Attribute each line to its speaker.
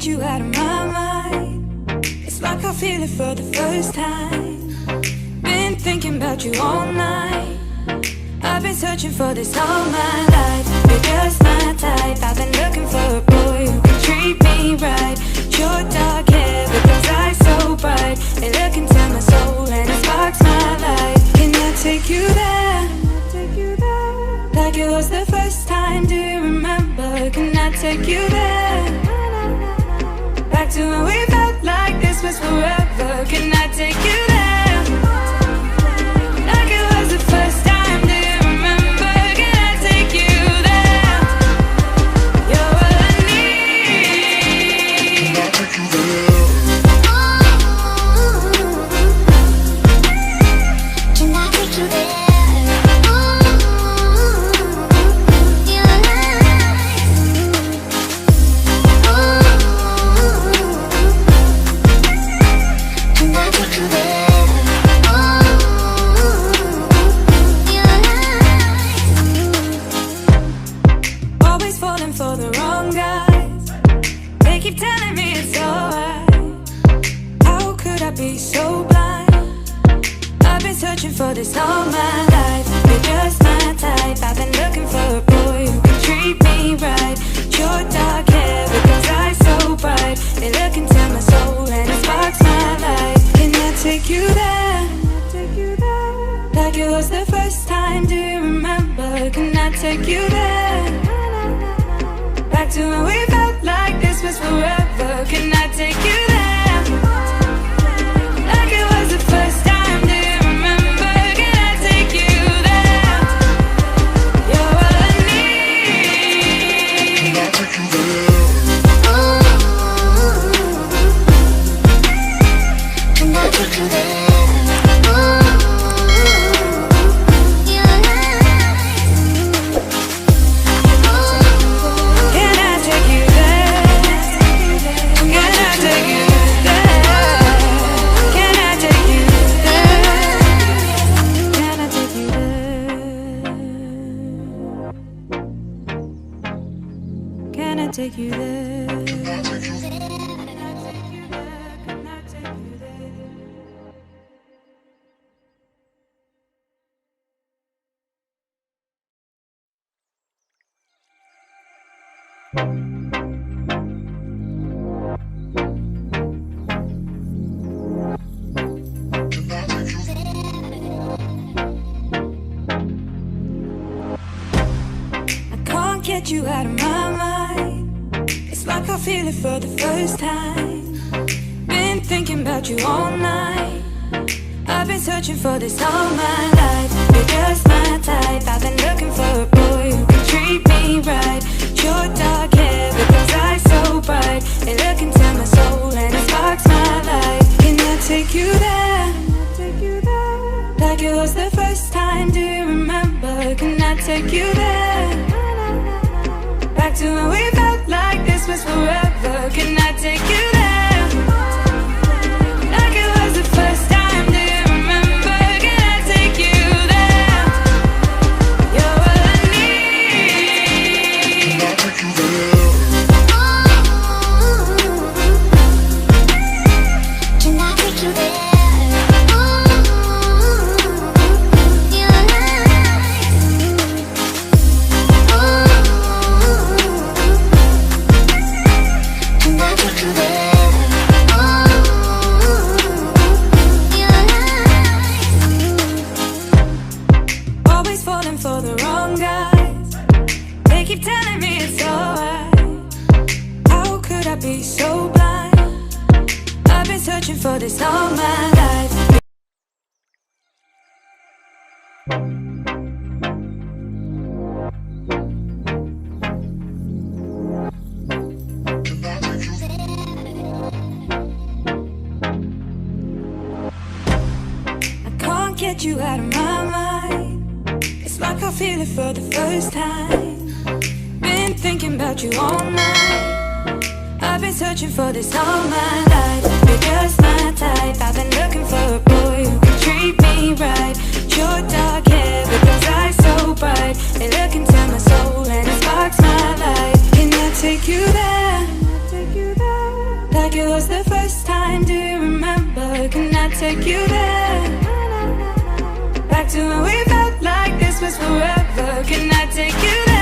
Speaker 1: get you out of my mind. It's like I feel it for the first time. Been thinking about you all night. I've been searching for this all my life. You're just my type. I've been looking for a boy who can treat me right. Your dark hair with those eyes so bright. They look into my soul and it sparks my life. Can I take you there? Like it was the first time, do you remember? Can I take you there? Back to when we felt like this was forever. Can I take you there? Like it was the first time, do you remember? Can I take you there? You're all I need. Can I take you there? Can I take you there? Keep telling me it's alright. How could I be so blind? I've been searching for this all my life. You're just my type. I've been looking for a boy who can treat me right. Your dark hair with those eyes so bright. They look into my soul and it sparks my life. Can I take you there? Like it was the first time, do you remember? Can I take you there? Back to when we felt like this was forever. Can I take you there? Like it was the first time, do you remember? Can I take you there? You're all I need. Can I take you there? Can I take you there? Take you there. I can't get you out of my mind. It's like I feel it for the first time. Been thinking about you all night. I've been searching for this all my life. You're just my type. I've been looking for a boy who can treat me right. Your dark hair with those eyes so bright. They look into my soul and it sparks my life. Can I take you there? Like it was the first time, do you remember? Can I take you there? Back to when we felt like this was forever. Can I take you there? Like it was the first time, do you remember? Can I take you there? You're all I need. Can I take you there? Can I take you there? For the wrong guys, they keep telling me it's alright. How could I be so blind? I've been searching for this all my life. I can't get you out of my mind. It's like I feel it for the first time. Been thinking about you all night. I've been searching for this all my life. You're just my type. I've been looking for a boy who can treat me right. Your dark hair with those eyes so bright. They look into my soul and it sparks my life. Can I take you there? take you there? Back to when we felt like this was forever. Can I take you there?